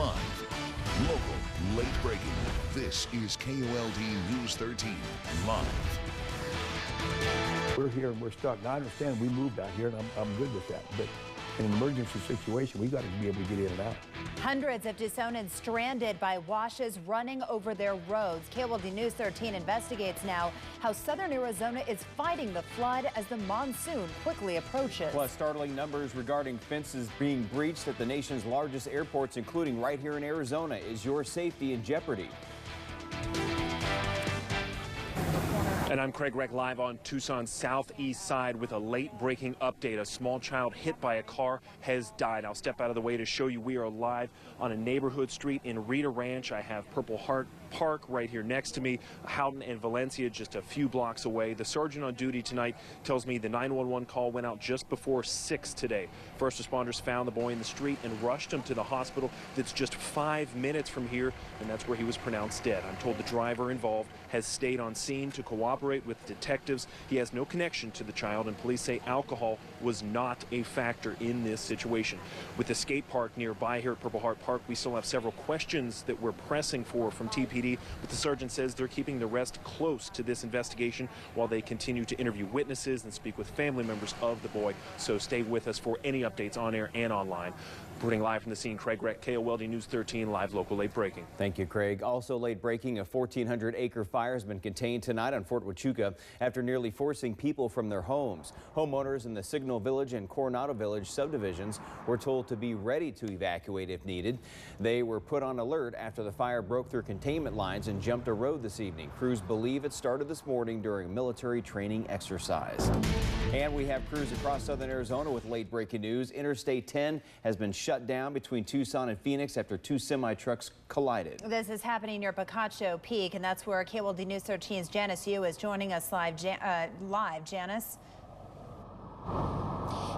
Live. Local, late breaking. This is KOLD News 13 Live. We're here and we're stuck. Now, I understand we moved out here, and I'm good with that. But in an emergency situation, we've got to be able to get in and out. Hundreds of Tucsonans stranded by washes running over their roads. KOLD News 13 investigates now how southern Arizona is fighting the flood as the monsoon quickly approaches. Plus, startling numbers regarding fences being breached at the nation's largest airports, including right here in Arizona. Is your safety in jeopardy? And I'm Craig Reck live on Tucson's southeast side with a late breaking update. A small child hit by a car has died. I'll step out of the way to show you we are live on a neighborhood street in Rita Ranch. I have Purple Heart Park right here next to me. Houghton and Valencia just a few blocks away. The sergeant on duty tonight tells me the 911 call went out just before 6 today. First responders found the boy in the street and rushed him to the hospital that's just 5 minutes from here, and that's where he was pronounced dead. I'm told the driver involved has stayed on scene to cooperate with detectives. He has no connection to the child, and police say alcohol was not a factor in this situation. With the skate park nearby here at Purple Heart Park, we still have several questions that we're pressing for from TPD, but the sergeant says they're keeping the rest close to this investigation while they continue to interview witnesses and speak with family members of the boy. So stay with us for any updates on air and online. Reporting live from the scene, Craig Reck, KOLD News 13, live local late breaking. Thank you, Craig. Also late breaking, a 1,400-acre fire has been contained tonight on Fort Huachuca after nearly forcing people from their homes. Homeowners in the Signal Village and Coronado Village subdivisions were told to be ready to evacuate if needed. They were put on alert after the fire broke through containment lines and jumped a road this evening. Crews believe it started this morning during a military training exercise. And we have crews across southern Arizona with late breaking news. Interstate 10 has been shut down between Tucson and Phoenix after two semi-trucks collided. This is happening near Picacho Peak, and that's where KOLD News 13's Janice Yu is joining us live. Janice?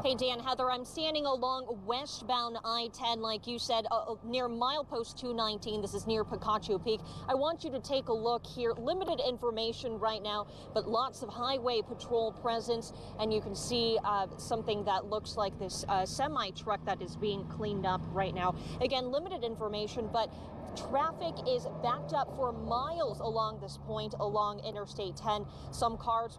Hey, Dan, Heather, I'm standing along westbound I-10, like you said, near milepost 219. This is near Picacho Peak. I want you to take a look here. Limited information right now, but lots of highway patrol presence. And you can see something that looks like this semi-truck that is being cleaned up right now. Again, limited information, but traffic is backed up for miles along this point, along Interstate 10. Some cars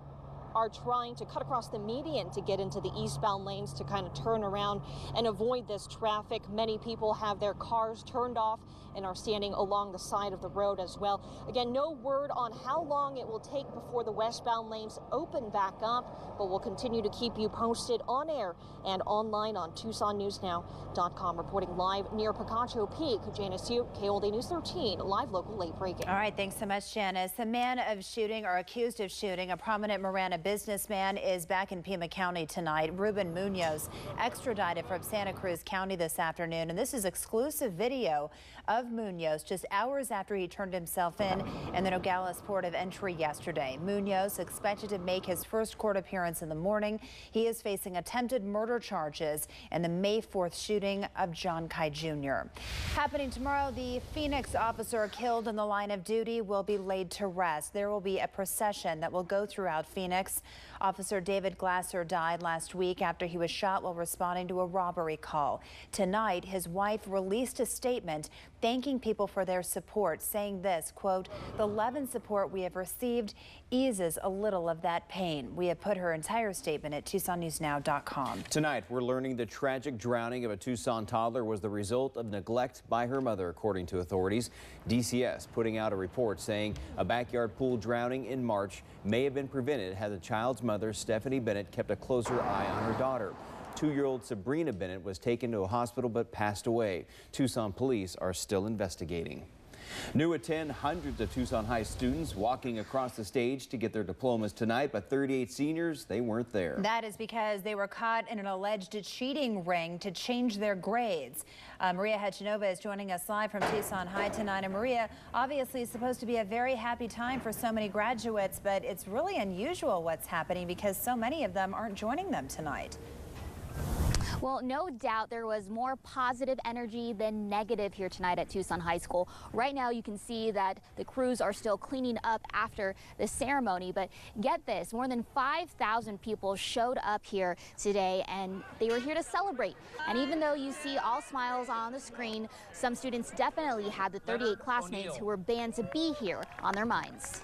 are trying to cut across the median to get into the eastbound lanes to kind of turn around and avoid this traffic. Many people have their cars turned off and are standing along the side of the road as well. Again, no word on how long it will take before the westbound lanes open back up, but we'll continue to keep you posted on air and online on TucsonNewsNow.com. Reporting live near Picacho Peak, Janice Yu, KOLD News 13, live local late breaking. All right, thanks so much, Janice. The man of shooting or accused of shooting a prominent Marana businessman is back in Pima County tonight. Ruben Munoz extradited from Santa Cruz County this afternoon, and this is exclusive video of Munoz just hours after he turned himself in the Nogales port of entry yesterday. Munoz expected to make his first court appearance in the morning. He is facing attempted murder charges in the May 4th shooting of John Kai Jr. Happening tomorrow, the Phoenix officer killed in the line of duty will be laid to rest. There will be a procession that will go throughout Phoenix. Officer David Glasser died last week after he was shot while responding to a robbery call. Tonight, his wife released a statement thanking people for their support, saying this, quote, "The love and support we have received eases a little of that pain." We have put her entire statement at TucsonNewsNow.com. Tonight, we're learning the tragic drowning of a Tucson toddler was the result of neglect by her mother, according to authorities. DCS putting out a report saying a backyard pool drowning in March may have been prevented had the child's mother, Stephanie Bennett, kept a closer eye on her daughter. 2-year-old Sabrina Bennett was taken to a hospital but passed away. Tucson police are still investigating. New at 10, hundreds of Tucson High students walking across the stage to get their diplomas tonight, but 38 seniors, they weren't there. That is because they were caught in an alleged cheating ring to change their grades. Maria Hechanova is joining us live from Tucson High tonight. And Maria, obviously it's supposed to be a very happy time for so many graduates, but it's really unusual what's happening because so many of them aren't joining them tonight. Well, no doubt there was more positive energy than negative here tonight at Tucson High School. Right now you can see that the crews are still cleaning up after the ceremony, but get this, more than 5,000 people showed up here today and they were here to celebrate. And even though you see all smiles on the screen, some students definitely had the 38 classmates who were banned to be here on their minds.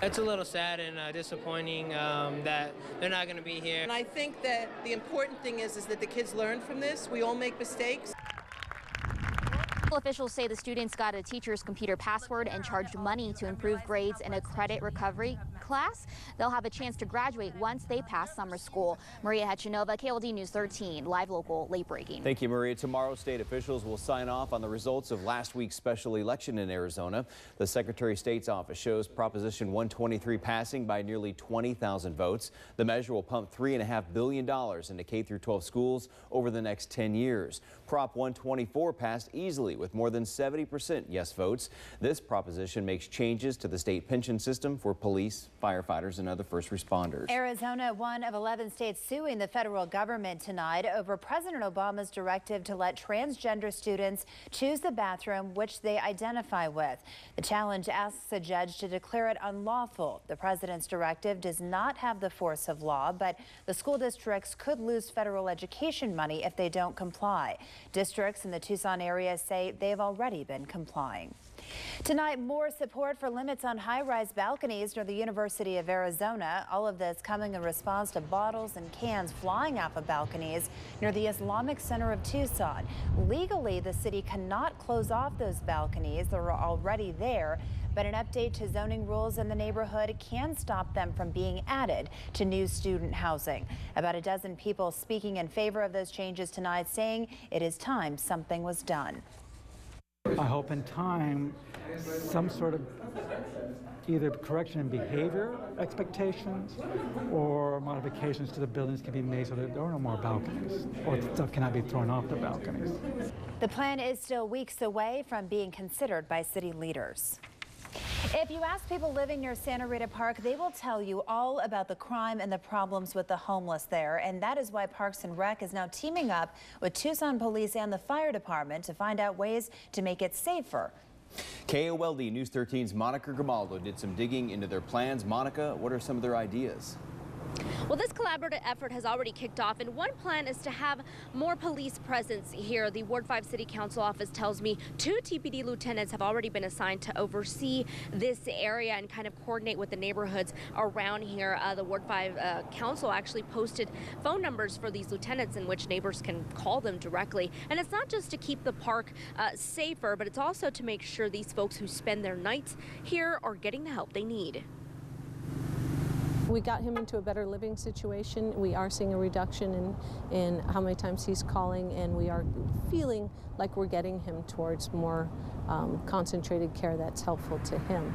It's a little sad and disappointing that they're not going to be here. And I think that the important thing is that the kids learn from this. We all make mistakes. Officials say the students got a teacher's computer password and charged money to improve grades in a credit recovery class. They'll have a chance to graduate once they pass summer school. Maria Hechanova, KLD News 13, live local, late breaking. Thank you, Maria. Tomorrow, state officials will sign off on the results of last week's special election in Arizona. The Secretary of State's office shows Proposition 123 passing by nearly 20,000 votes. The measure will pump $3.5 billion into K-12 schools over the next 10 years. Prop 124 passed easily with more than 70% yes votes. This proposition makes changes to the state pension system for police, firefighters, and other first responders. Arizona, one of 11 states suing the federal government tonight over President Obama's directive to let transgender students choose the bathroom which they identify with. The challenge asks a judge to declare it unlawful. The president's directive does not have the force of law, but the school districts could lose federal education money if they don't comply. Districts in the Tucson area say they've already been complying. Tonight, more support for limits on high-rise balconies near the University of Arizona. All of this coming in response to bottles and cans flying off of balconies near the Islamic Center of Tucson. Legally, the city cannot close off those balconies. They're already there, but an update to zoning rules in the neighborhood can stop them from being added to new student housing. About a dozen people speaking in favor of those changes tonight, saying it is time something was done. I hope in time some sort of either correction in behavior expectations or modifications to the buildings can be made so that there are no more balconies or stuff cannot be thrown off the balconies. The plan is still weeks away from being considered by city leaders. If you ask people living near Santa Rita Park, they will tell you all about the crime and the problems with the homeless there. And that is why Parks and Rec is now teaming up with Tucson Police and the Fire Department to find out ways to make it safer. KOLD News 13's Monica Grimaldo did some digging into their plans. Monica, what are some of their ideas? Well, this collaborative effort has already kicked off, and one plan is to have more police presence here. The Ward 5 City Council office tells me 2 TPD lieutenants have already been assigned to oversee this area and kind of coordinate with the neighborhoods around here. The Ward 5 Council actually posted phone numbers for these lieutenants in which neighbors can call them directly. And it's not just to keep the park safer, but it's also to make sure these folks who spend their nights here are getting the help they need. We got him into a better living situation. We are seeing a reduction in how many times he's calling, and we are feeling like we're getting him towards more concentrated care that's helpful to him.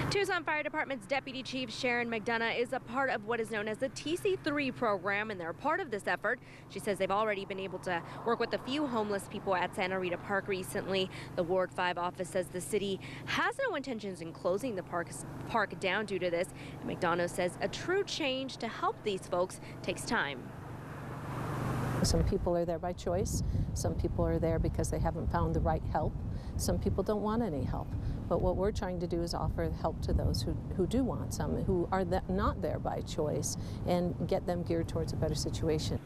Tucson Fire Department's Deputy Chief Sharon McDonough is a part of what is known as the TC3 program, and they're part of this effort. She says they've already been able to work with a few homeless people at Santa Rita Park recently. The Ward 5 office says the city has no intentions in closing the park down due to this. And McDonough says a true change to help these folks takes time. Some people are there by choice. Some people are there because they haven't found the right help. Some people don't want any help. But what we're trying to do is offer help to those who do want some, who are not there by choice, and get them geared towards a better situation.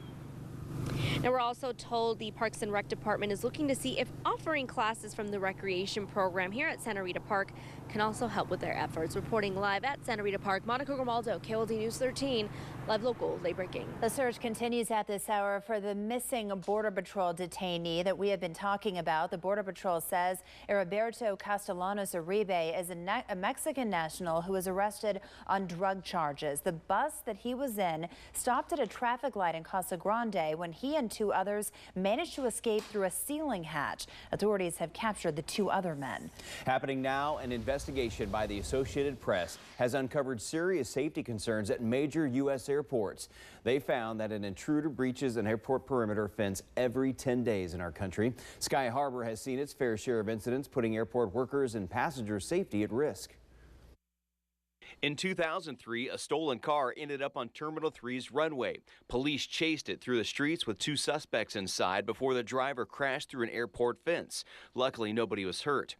Now, we're also told the Parks and Rec Department is looking to see if offering classes from the recreation program here at Santa Rita Park can also help with their efforts. Reporting live at Santa Rita Park, Monica Grimaldo, KLD News 13, live local, late breaking. The search continues at this hour for the missing Border Patrol detainee that we have been talking about. The Border Patrol says Heriberto Castellanos Uribe is a Mexican national who was arrested on drug charges. The bus that he was in stopped at a traffic light in Casa Grande when he and 2 others managed to escape through a ceiling hatch. Authorities have captured the 2 other men. Happening now, an investigation by the Associated Press has uncovered serious safety concerns at major U.S. airports. They found that an intruder breaches an airport perimeter fence every 10 days in our country. Sky Harbor has seen its fair share of incidents, putting airport workers and passengers' safety at risk. In 2003, a stolen car ended up on Terminal 3's runway. Police chased it through the streets with 2 suspects inside before the driver crashed through an airport fence. Luckily, nobody was hurt.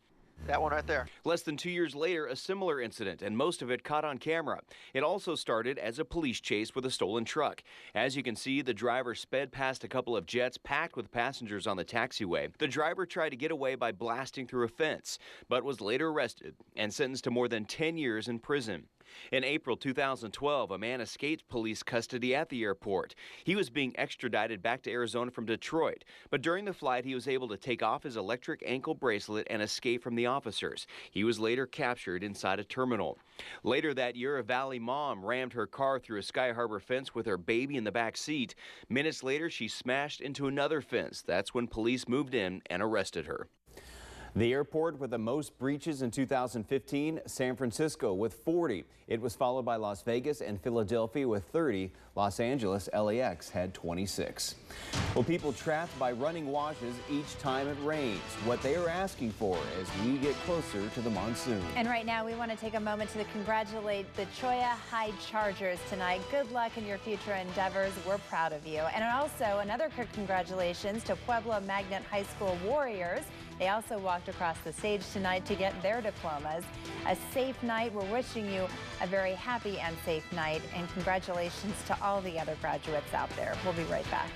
That one right there. Less than 2 years later, a similar incident, and most of it caught on camera. It also started as a police chase with a stolen truck. As you can see, the driver sped past a couple of jets packed with passengers on the taxiway. The driver tried to get away by blasting through a fence, but was later arrested and sentenced to more than 10 years in prison. In April 2012, a man escaped police custody at the airport. He was being extradited back to Arizona from Detroit, but during the flight, he was able to take off his electric ankle bracelet and escape from the officers. He was later captured inside a terminal. Later that year, a Valley mom rammed her car through a Sky Harbor fence with her baby in the back seat. Minutes later, she smashed into another fence. That's when police moved in and arrested her. The airport with the most breaches in 2015, San Francisco with 40. It was followed by Las Vegas and Philadelphia with 30. Los Angeles, LAX had 26. Well, people trapped by running washes each time it rains. What they are asking for as we get closer to the monsoon. And right now we want to take a moment to congratulate the Cholla High Chargers tonight. Good luck in your future endeavors. We're proud of you. And also another congratulations to Pueblo Magnet High School Warriors. They also walked across the stage tonight to get their diplomas. A safe night. We're wishing you a very happy and safe night. And congratulations to all the other graduates out there. We'll be right back.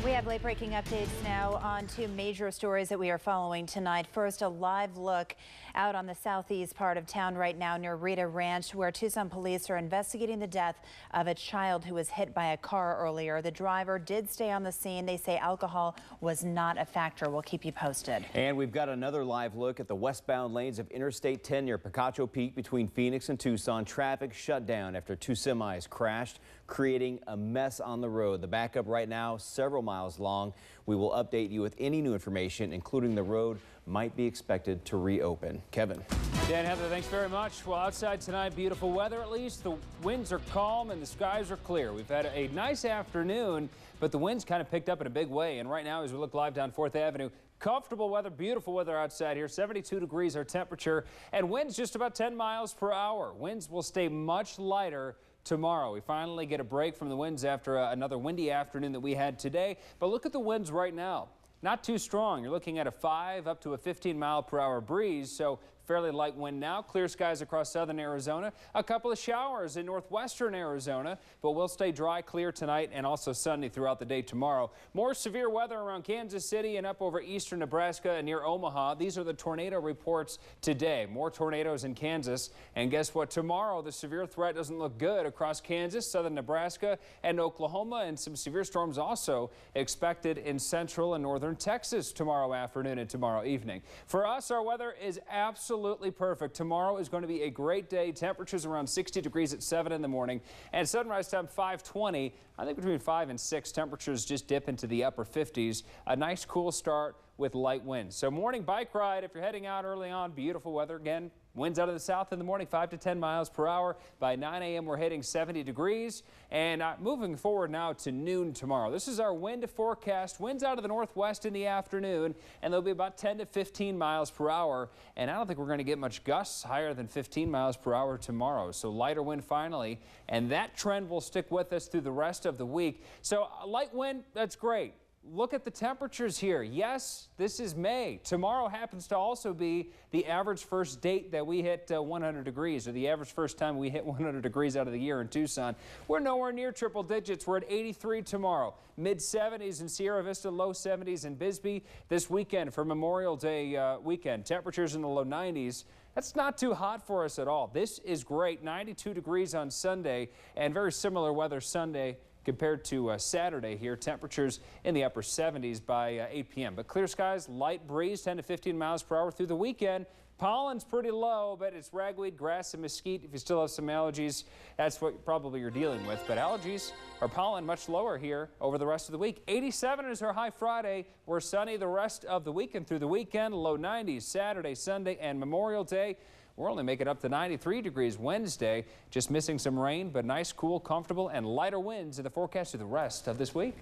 We have late breaking updates now on 2 major stories that we are following tonight. First, a live look out on the southeast part of town right now near Rita Ranch, where Tucson police are investigating the death of a child who was hit by a car earlier. The driver did stay on the scene. They say alcohol was not a factor. We'll keep you posted. And we've got another live look at the westbound lanes of Interstate 10 near Picacho Peak between Phoenix and Tucson. Traffic shut down after 2 semis crashed, creating a mess on the road. The backup right now several miles long. We will update you with any new information, including the road might be expected to reopen. Kevin. Dan, Heather, thanks very much. Well, outside tonight, beautiful weather at least. The winds are calm and the skies are clear. We've had a nice afternoon, but the winds kind of picked up in a big way. And right now, as we look live down 4th Avenue, comfortable weather, beautiful weather outside here. 72 degrees our temperature, and winds just about 10 miles per hour. Winds will stay much lighter tomorrow. We finally get a break from the winds after another windy afternoon that we had today. But look at the winds right now. Not too strong. You're looking at a 5 up to a 15-mile-per-hour breeze, so fairly light wind now. Clear skies across southern Arizona. A couple of showers in northwestern Arizona, but we'll stay dry, clear tonight and also sunny throughout the day tomorrow. More severe weather around Kansas City and up over eastern Nebraska and near Omaha. These are the tornado reports today. More tornadoes in Kansas. And guess what? Tomorrow, the severe threat doesn't look good across Kansas, southern Nebraska, and Oklahoma, and some severe storms also expected in central and northern Texas tomorrow afternoon and tomorrow evening. For us, our weather is absolutely perfect. Tomorrow is going to be a great day. Temperatures around 60 degrees at 7 in the morning, and sunrise time 5:20. I think between 5 and 6, temperatures just dip into the upper 50s. A nice cool start with light winds. So morning bike ride if you're heading out early on. Beautiful weather again. Winds out of the south in the morning, 5 to 10 miles per hour. By 9 a.m. we're hitting 70 degrees. And moving forward now to noon tomorrow. This is our wind forecast. Winds out of the northwest in the afternoon, and they'll be about 10 to 15 miles per hour. And I don't think we're going to get much gusts higher than 15 miles per hour tomorrow. So lighter wind finally, and that trend will stick with us through the rest of the week. So light wind, that's great. Look at the temperatures here. Yes, this is May. Tomorrow happens to also be the average first date that we hit 100 degrees, or the average first time we hit 100 degrees out of the year in Tucson. We're nowhere near triple digits. We're at 83 tomorrow. Mid-70s in Sierra Vista, low 70s in Bisbee. This weekend for Memorial Day weekend, temperatures in the low 90s. That's not too hot for us at all. This is great. 92 degrees on Sunday, and very similar weather Sunday compared to Saturday here. Temperatures in the upper 70s by 8 p.m. But clear skies, light breeze, 10 to 15 miles per hour through the weekend. Pollen's pretty low, but it's ragweed, grass, and mesquite. If you still have some allergies, that's what probably you're dealing with. But allergies or pollen much lower here over the rest of the week. 87 is our high Friday. We're sunny the rest of the week and through the weekend. Low 90s Saturday, Sunday, and Memorial Day. We're only making up to 93 degrees Wednesday, just missing some rain, but nice, cool, comfortable, and lighter winds in the forecast for the rest of this week.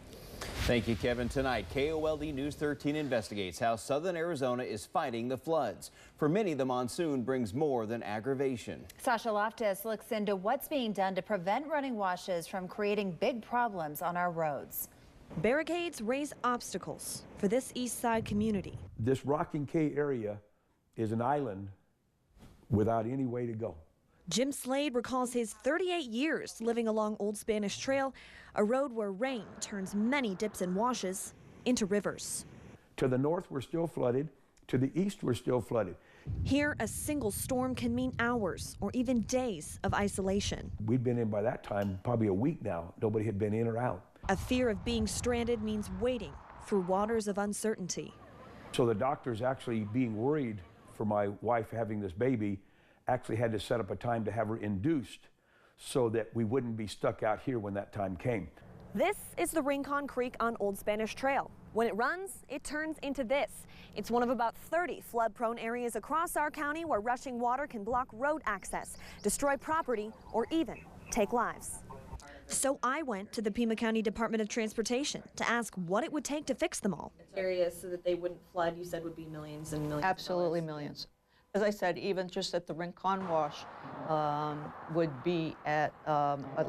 Thank you, Kevin. Tonight, KOLD News 13 investigates how southern Arizona is fighting the floods. For many, the monsoon brings more than aggravation. Sasha Loftus looks into what's being done to prevent running washes from creating big problems on our roads. Barricades raise obstacles for this east side community. This Rocking K area is an island without any way to go. Jim Slade recalls his 38 years living along Old Spanish Trail, a road where rain turns many dips and washes into rivers. To the north, we're still flooded. To the east, we're still flooded. Here, a single storm can mean hours or even days of isolation. We'd been in by that time probably a week now. Nobody had been in or out. A fear of being stranded means wading through waters of uncertainty. So the doctors, actually being worried for my wife having this baby, actually had to set up a time to have her induced so that we wouldn't be stuck out here when that time came. This is the Rincon Creek on Old Spanish Trail. When it runs, it turns into this. It's one of about 30 flood-prone areas across our county where rushing water can block road access, destroy property, or even take lives. So I went to the Pima County Department of Transportation to ask what it would take to fix them all. Areas so that they wouldn't flood, you said would be millions and millions. Absolutely millions. As I said, even just at the Rincon Wash would be at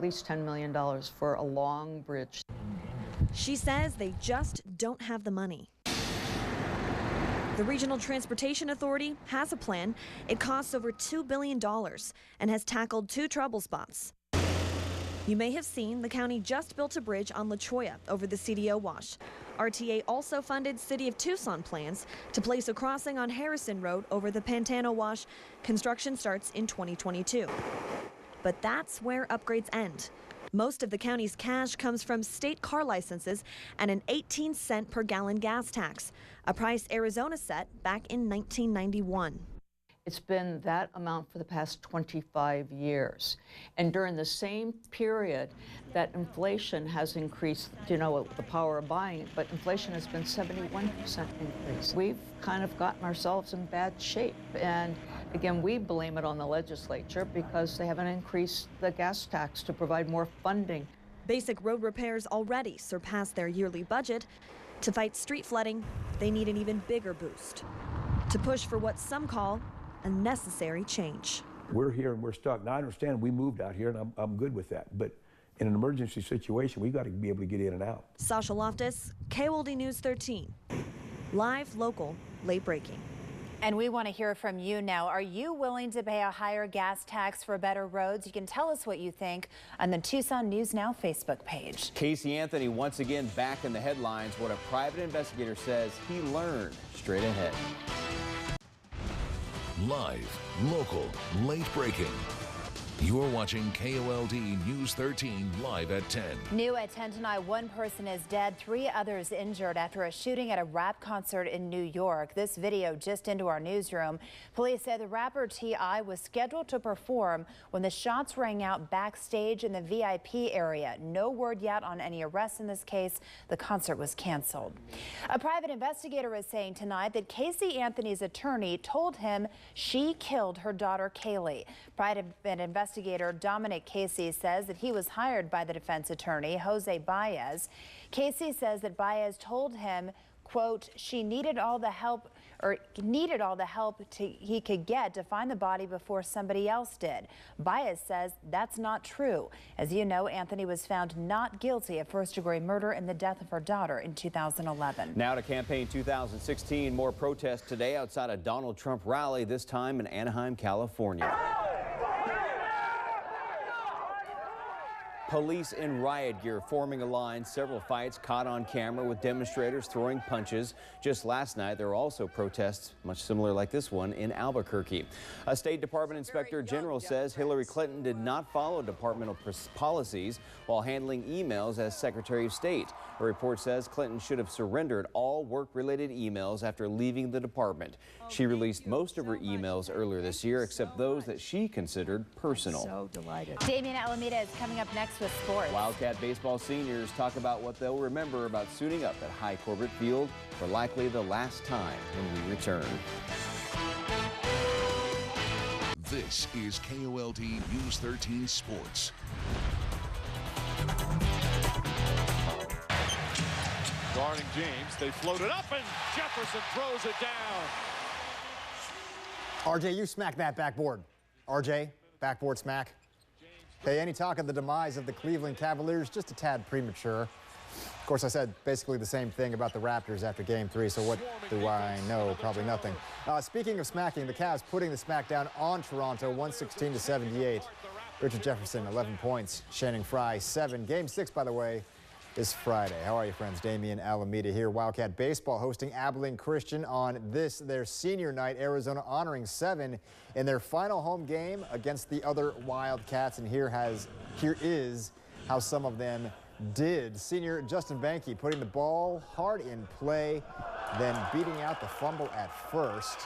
least $10 million for a long bridge. She says they just don't have the money. The Regional Transportation Authority has a plan. It costs over $2 billion and has tackled 2 trouble spots. You may have seen the county just built a bridge on La Cholla over the CDO wash. RTA also funded City of Tucson plans to place a crossing on Harrison Road over the Pantano wash. Construction starts in 2022. But that's where upgrades end. Most of the county's cash comes from state car licenses and an 18-cent per gallon gas tax, a price Arizona set back in 1991. It's been that amount for the past 25 years. And during the same period that inflation has increased, you know, the power of buying, but inflation has been 71% increase. We've kind of gotten ourselves in bad shape. And again, we blame it on the legislature because they haven't increased the gas tax to provide more funding. Basic road repairs already surpassed their yearly budget. To fight street flooding, they need an even bigger boost. To push for what some call a necessary change. We're here and we're stuck. Now I understand we moved out here and I'm good with that, but in an emergency situation, we've got to be able to get in and out. Sasha Loftus, KOLD News 13. Live, local, late breaking. And we want to hear from you now. Are you willing to pay a higher gas tax for better roads? You can tell us what you think on the Tucson News Now Facebook page. Casey Anthony once again back in the headlines. What a private investigator says he learned. Straight ahead. Live, local, late breaking. You're watching KOLD News 13 live at 10. New at 10 tonight, one person is dead, 3 others injured after a shooting at a rap concert in New York. This video just into our newsroom. Police say the rapper T.I. was scheduled to perform when the shots rang out backstage in the VIP area. No word yet on any arrests in this case. The concert was canceled. A private investigator is saying tonight that Casey Anthony's attorney told him she killed her daughter Kaylee. Private investigator Dominic Casey says that he was hired by the defense attorney, Jose Baez. Casey says that Baez told him, quote, she needed all the help he could get to find the body before somebody else did. Baez says that's not true. As you know, Anthony was found not guilty of first-degree murder in the death of her daughter in 2011. Now to campaign 2016. More protests today outside a Donald Trump rally, this time in Anaheim, California. Police in riot gear forming a line. Several fights caught on camera with demonstrators throwing punches. Just last night, there were also protests, much similar like this one, in Albuquerque. A State Department Inspector General says Hillary Clinton did not follow departmental policies while handling emails as Secretary of State. A report says Clinton should have surrendered all work-related emails after leaving the department. She released most of her emails earlier this year, except those that she considered personal. So delighted. Damian Alameda is coming up next with sports. Wildcat baseball seniors talk about what they'll remember about suiting up at High Corbett Field for likely the last time when we return. This is KOLD News 13 Sports. Guarding James. They float it up, and Jefferson throws it down. RJ, you smack that backboard. RJ, backboard smack. Hey, any talk of the demise of the Cleveland Cavaliers? Just a tad premature. Of course, I said basically the same thing about the Raptors after Game 3, so what do I know? Probably nothing. Speaking of smacking, the Cavs putting the smack down on Toronto, 116-78. Richard Jefferson, 11 points. Channing Frye, 7. Game 6, by the way, is Friday. How are you, friends? Damian Alameda here. Wildcat Baseball hosting Abilene Christian on this, their senior night. Arizona honoring 7 in their final home game against the other Wildcats. And here is how some of them did. Senior Justin Banke putting the ball hard in play, then beating out the fumble at first.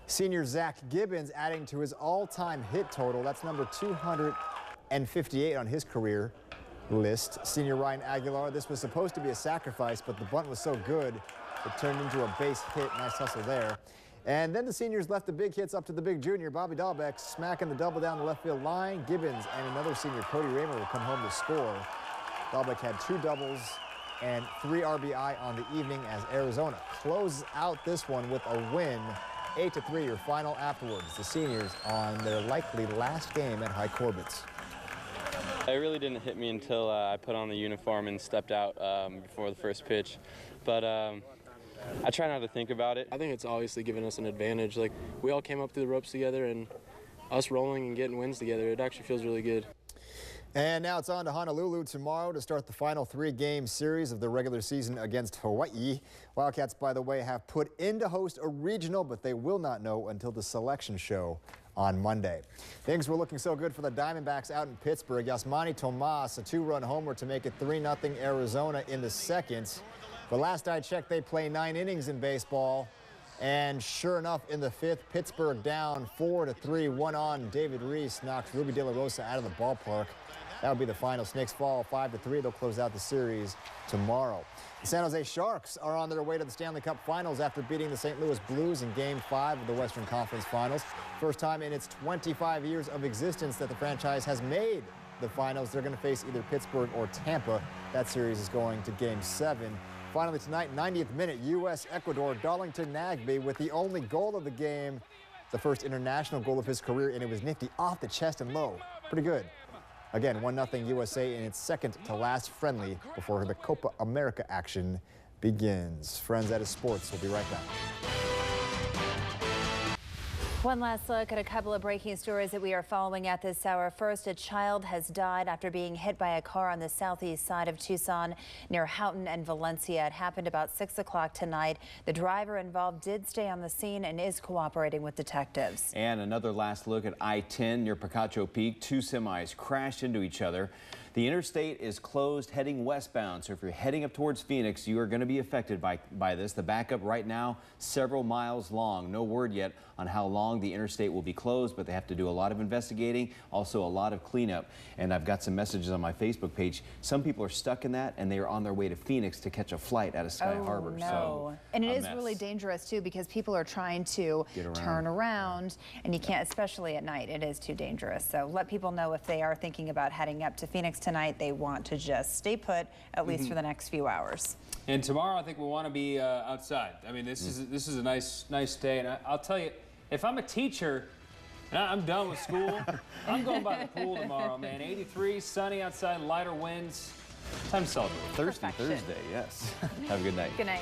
Senior Zach Gibbons adding to his all-time hit total. That's number 258 on his career list. Senior Ryan Aguilar, this was supposed to be a sacrifice, but the bunt was so good, it turned into a base hit. Nice hustle there. And then the seniors left the big hits up to the big junior, Bobby Dahlbeck, smacking the double down the left field line. Gibbons and another senior, Cody Raymer, will come home to score. Dahlbeck had 2 doubles and 3 RBI on the evening as Arizona closes out this one with a win. 8-3, your final afterwards. The seniors on their likely last game at High Corbett's. It really didn't hit me until I put on the uniform and stepped out before the first pitch. But I try not to think about it. I think it's obviously given us an advantage. Like, we all came up through the ropes together, and us rolling and getting wins together, it actually feels really good. And now it's on to Honolulu tomorrow to start the final 3-game series of the regular season against Hawaii. Wildcats, by the way, have put in to host a regional, but they will not know until the selection show on Monday. Things were looking so good for the Diamondbacks out in Pittsburgh. Yasmani Tomas, a 2-run homer to make it 3-0 Arizona in the second. But last I checked, they play 9 innings in baseball. And sure enough, in the 5th, Pittsburgh down 4-3. 1 on. David Reese knocks Ruby De La Rosa out of the ballpark. That would be the final. Snakes fall 5-3. They'll close out the series tomorrow. The San Jose Sharks are on their way to the Stanley Cup Finals after beating the St. Louis Blues in Game 5 of the Western Conference Finals. First time in its 25 years of existence that the franchise has made the finals. They're going to face either Pittsburgh or Tampa. That series is going to Game 7. Finally tonight, 90th minute, U.S.-Ecuador, Darlington Nagbe with the only goal of the game, the first international goal of his career, and it was nifty off the chest and low. Pretty good. Again, 1-0 USA in its second to last friendly before the Copa America action begins. Friends, that is sports. We'll be right back. One last look at a couple of breaking stories that we are following at this hour. First, a child has died after being hit by a car on the southeast side of Tucson near Houghton and Valencia. It happened about 6 o'clock tonight. The driver involved did stay on the scene and is cooperating with detectives. And another last look at I-10 near Picacho Peak. 2 semis crashed into each other. The interstate is closed heading westbound, so if you're heading up towards Phoenix, you are going to be affected by this. The backup right now, several miles long. No word yet on how long the interstate will be closed, but they have to do a lot of investigating, also a lot of cleanup. And I've got some messages on my Facebook page. Some people are stuck in that, and they are on their way to Phoenix to catch a flight out of Sky Harbor. No. So, and it is really dangerous, too, because people are trying to turn around, and you can't, especially at night. It is too dangerous. So let people know if they are thinking about heading up to Phoenix tonight, they want to just stay put, at least for the next few hours. And tomorrow, I think we'll want to be outside. I mean, this is a nice day. And I'll tell you, if I'm a teacher and I'm done with school, I'm going by the pool tomorrow, man. 83, sunny outside, lighter winds. Time to celebrate. Thursday, yes. Have a good night. Good night.